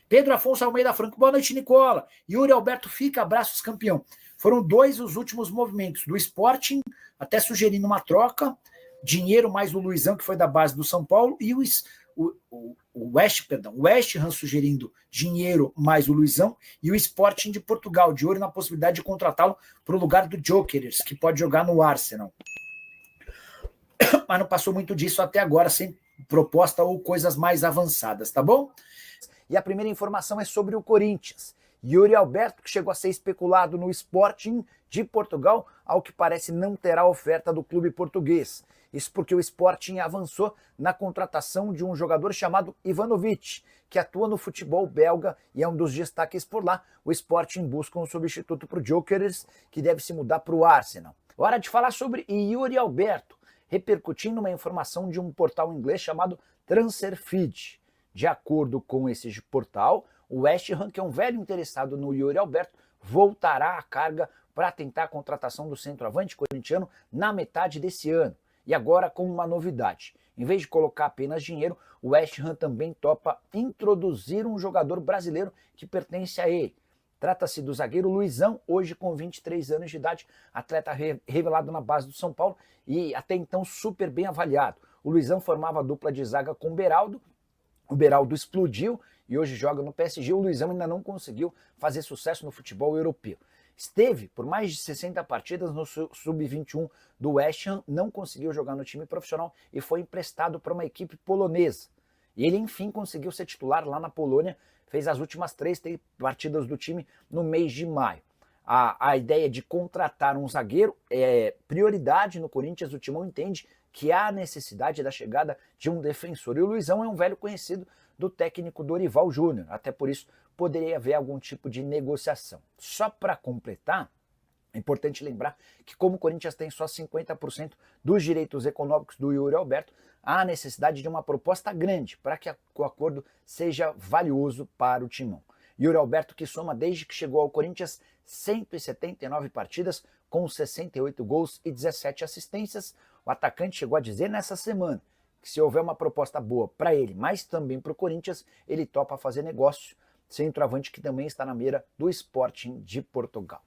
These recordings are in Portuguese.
Pedro Afonso Almeida Franco, boa noite, Nicola. Yuri Alberto fica, abraços, campeão. Foram 2 os últimos movimentos do Sporting, até sugerindo uma troca, dinheiro mais o Luizão, que foi da base do São Paulo, e o West Ham sugerindo dinheiro mais o Luizão, e o Sporting de Portugal, de olho na possibilidade de contratá-lo para o lugar do Gyökeres, que pode jogar no Arsenal. Mas não passou muito disso até agora, sem proposta ou coisas mais avançadas, tá bom? E a primeira informação é sobre o Corinthians. Yuri Alberto, que chegou a ser especulado no Sporting de Portugal, ao que parece não terá oferta do clube português. Isso porque o Sporting avançou na contratação de um jogador chamado Ivanovic, que atua no futebol belga e é um dos destaques por lá. O Sporting busca um substituto para o Gyökeres, que deve se mudar para o Arsenal. Hora de falar sobre Yuri Alberto, repercutindo uma informação de um portal inglês chamado Transferfeed. De acordo com esse portal, o West Ham, que é um velho interessado no Yuri Alberto, voltará à carga para tentar a contratação do centroavante corintiano na metade desse ano. E agora com uma novidade. Em vez de colocar apenas dinheiro, o West Ham também topa introduzir um jogador brasileiro que pertence a ele. Trata-se do zagueiro Luizão, hoje com 23 anos de idade, atleta revelado na base do São Paulo e até então super bem avaliado. O Luizão formava a dupla de zaga com o Beraldo explodiu e hoje joga no PSG. O Luizão ainda não conseguiu fazer sucesso no futebol europeu. Esteve por mais de 60 partidas no Sub-21 do West Ham, não conseguiu jogar no time profissional e foi emprestado para uma equipe polonesa. E ele, enfim, conseguiu ser titular lá na Polônia, fez as últimas 3 partidas do time no mês de maio. A ideia de contratar um zagueiro é prioridade no Corinthians. O Timão entende que há necessidade da chegada de um defensor. E o Luizão é um velho conhecido do técnico Dorival Júnior, até por isso poderia haver algum tipo de negociação. Só para completar, é importante lembrar que como o Corinthians tem só 50% dos direitos econômicos do Yuri Alberto, há necessidade de uma proposta grande para que o acordo seja valioso para o Timão. Yuri Alberto, que soma desde que chegou ao Corinthians 179 partidas com 68 gols e 17 assistências, o atacante chegou a dizer nessa semana que se houver uma proposta boa para ele, mas também para o Corinthians, ele topa fazer negócio. Centroavante que também está na mira do Sporting de Portugal.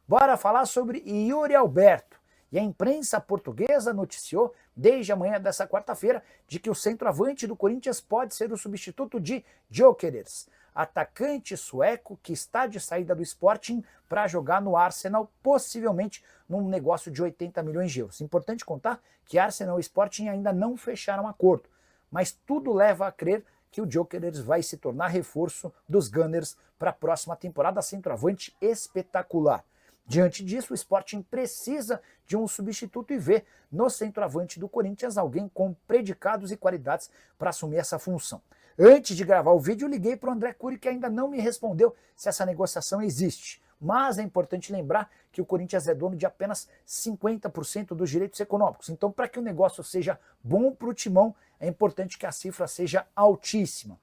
Bora falar sobre Yuri Alberto. E a imprensa portuguesa noticiou desde a manhã dessa quarta-feira de que o centroavante do Corinthians pode ser o substituto de Gyökeres, atacante sueco que está de saída do Sporting para jogar no Arsenal, possivelmente num negócio de 80 milhões de euros. Importante contar que Arsenal e Sporting ainda não fecharam acordo, mas tudo leva a crer que o Gyökeres vai se tornar reforço dos Gunners para a próxima temporada, centroavante espetacular. Diante disso, o Sporting precisa de um substituto e vê no centroavante do Corinthians alguém com predicados e qualidades para assumir essa função. Antes de gravar o vídeo, liguei para o André Cury, que ainda não me respondeu se essa negociação existe. Mas é importante lembrar que o Corinthians é dono de apenas 50% dos direitos econômicos. Então, para que o negócio seja bom para o Timão, é importante que a cifra seja altíssima.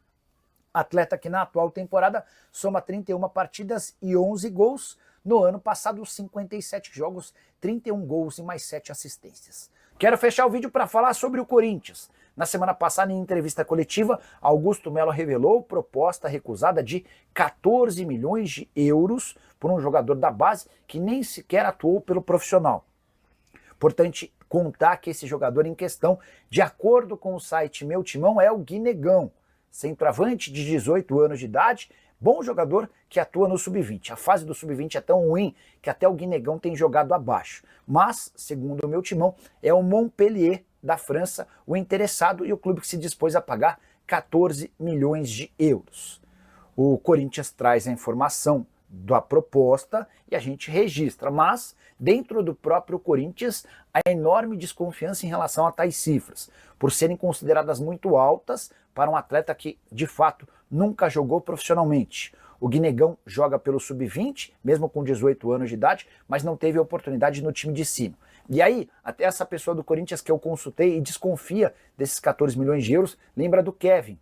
Atleta que na atual temporada soma 31 partidas e 11 gols. No ano passado, 57 jogos, 31 gols e mais 7 assistências. Quero fechar o vídeo para falar sobre o Corinthians. Na semana passada, em entrevista coletiva, Augusto Melo revelou proposta recusada de 14 milhões de euros por um jogador da base que nem sequer atuou pelo profissional. Importante contar que esse jogador em questão, de acordo com o site Meu Timão, é o Guinegão, centroavante de 18 anos de idade, bom jogador que atua no Sub-20. A fase do Sub-20 é tão ruim que até o Guinegão tem jogado abaixo. Mas, segundo o Meu Timão, é o Montpellier da França o interessado e o clube que se dispôs a pagar 14 milhões de euros. O Corinthians traz a informação da proposta e a gente registra, mas dentro do próprio Corinthians há enorme desconfiança em relação a tais cifras, por serem consideradas muito altas para um atleta que, de fato, nunca jogou profissionalmente. O Guinegão joga pelo Sub-20, mesmo com 18 anos de idade, mas não teve oportunidade no time de cima. E aí, até essa pessoa do Corinthians que eu consultei e desconfia desses 14 milhões de euros, lembra do Kevin,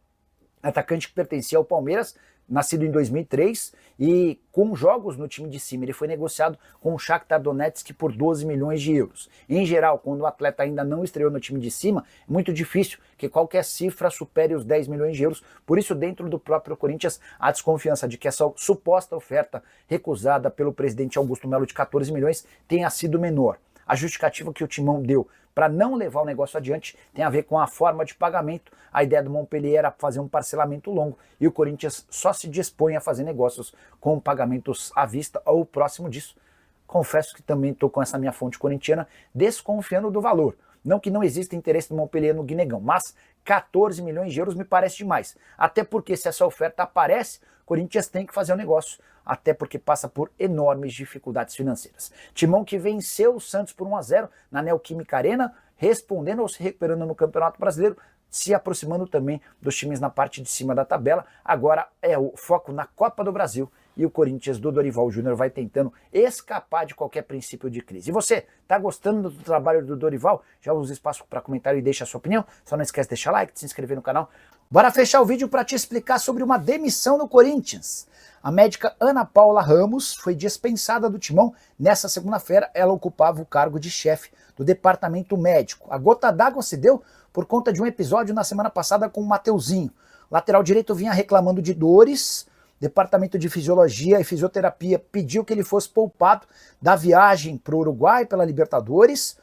atacante que pertencia ao Palmeiras, nascido em 2003 e com jogos no time de cima. Ele foi negociado com o Shakhtar Donetsk por 12 milhões de euros. Em geral, quando o atleta ainda não estreou no time de cima, é muito difícil que qualquer cifra supere os 10 milhões de euros. Por isso, dentro do próprio Corinthians, há desconfiança de que essa suposta oferta recusada pelo presidente Augusto Melo de 14 milhões tenha sido menor. A justificativa que o Timão deu para não levar o negócio adiante tem a ver com a forma de pagamento. A ideia do Montpellier era fazer um parcelamento longo e o Corinthians só se dispõe a fazer negócios com pagamentos à vista ou próximo disso. Confesso que também estou com essa minha fonte corintiana desconfiando do valor. Não que não exista interesse do Montpellier no Guinegão, mas 14 milhões de euros me parece demais. Até porque se essa oferta aparece, o Corinthians tem que fazer o negócio. Até porque passa por enormes dificuldades financeiras. Timão que venceu o Santos por 1-0 na Neoquímica Arena, respondendo ou se recuperando no Campeonato Brasileiro, se aproximando também dos times na parte de cima da tabela. Agora é o foco na Copa do Brasil e o Corinthians do Dorival Júnior vai tentando escapar de qualquer princípio de crise. E você, tá gostando do trabalho do Dorival? Já usa espaço para comentário e deixa a sua opinião? Só não esquece de deixar like, de se inscrever no canal. Bora fechar o vídeo para te explicar sobre uma demissão no Corinthians. A médica Ana Paula Ramos foi dispensada do Timão. Nessa segunda-feira, ela ocupava o cargo de chefe do departamento médico. A gota d'água se deu por conta de um episódio na semana passada com o Mateuzinho. O lateral direito vinha reclamando de dores. O departamento de fisiologia e fisioterapia pediu que ele fosse poupado da viagem para o Uruguai pela Libertadores.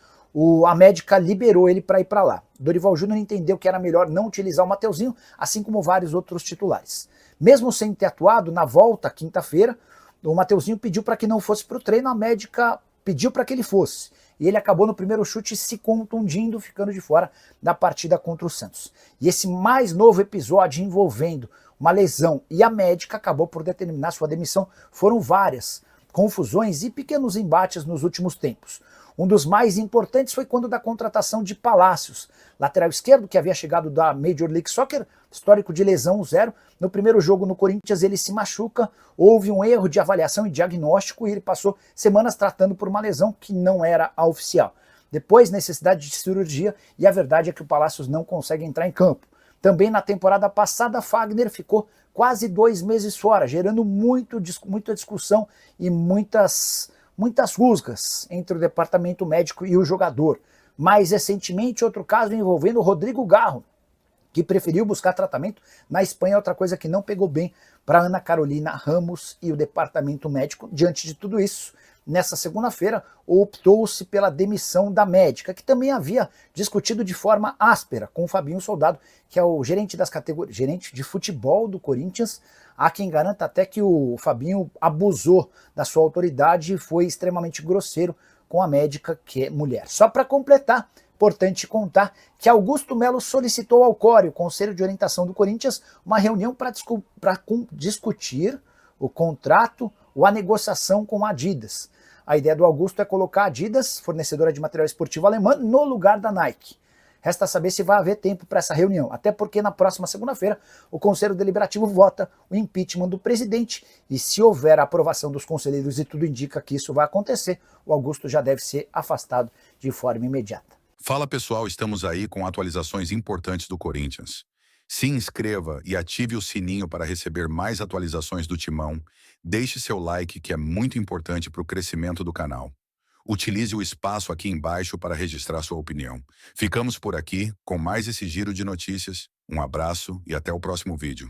A médica liberou ele para ir para lá. Dorival Júnior entendeu que era melhor não utilizar o Mateuzinho, assim como vários outros titulares. Mesmo sem ter atuado, na volta, quinta-feira, o Mateuzinho pediu para que não fosse para o treino, a médica pediu para que ele fosse. E ele acabou no primeiro chute se contundindo, ficando de fora da partida contra o Santos. E esse mais novo episódio envolvendo uma lesão e a médica acabou por determinar sua demissão. Foram várias confusões e pequenos embates nos últimos tempos. Um dos mais importantes foi quando da contratação de Palácios, lateral esquerdo que havia chegado da Major League Soccer, histórico de lesão 0. No primeiro jogo no Corinthians ele se machuca, houve um erro de avaliação e diagnóstico e ele passou semanas tratando por uma lesão que não era a oficial. Depois necessidade de cirurgia e a verdade é que o Palácios não consegue entrar em campo. Também na temporada passada Fagner ficou quase 2 meses fora, gerando muita discussão e muitas rusgas entre o departamento médico e o jogador. Mais recentemente, outro caso envolvendo o Rodrigo Garro, que preferiu buscar tratamento na Espanha, outra coisa que não pegou bem para Ana Carolina Ramos e o departamento médico. Diante de tudo isso, nessa segunda-feira, optou-se pela demissão da médica, que também havia discutido de forma áspera com o Fabinho Soldado, que é o gerente das categorias, gerente de futebol do Corinthians. Há quem garanta até que o Fabinho abusou da sua autoridade e foi extremamente grosseiro com a médica, que é mulher. Só para completar, importante contar que Augusto Melo solicitou ao CORE, o Conselho de Orientação do Corinthians, uma reunião para discutir o contrato ou a negociação com a Adidas. A ideia do Augusto é colocar a Adidas, fornecedora de material esportivo alemã, no lugar da Nike. Resta saber se vai haver tempo para essa reunião, até porque na próxima segunda-feira o Conselho Deliberativo vota o impeachment do presidente e se houver a aprovação dos conselheiros e tudo indica que isso vai acontecer, o Augusto já deve ser afastado de forma imediata. Fala pessoal, estamos aí com atualizações importantes do Corinthians. Se inscreva e ative o sininho para receber mais atualizações do Timão. Deixe seu like que é muito importante para o crescimento do canal. Utilize o espaço aqui embaixo para registrar sua opinião. Ficamos por aqui com mais esse giro de notícias. Um abraço e até o próximo vídeo.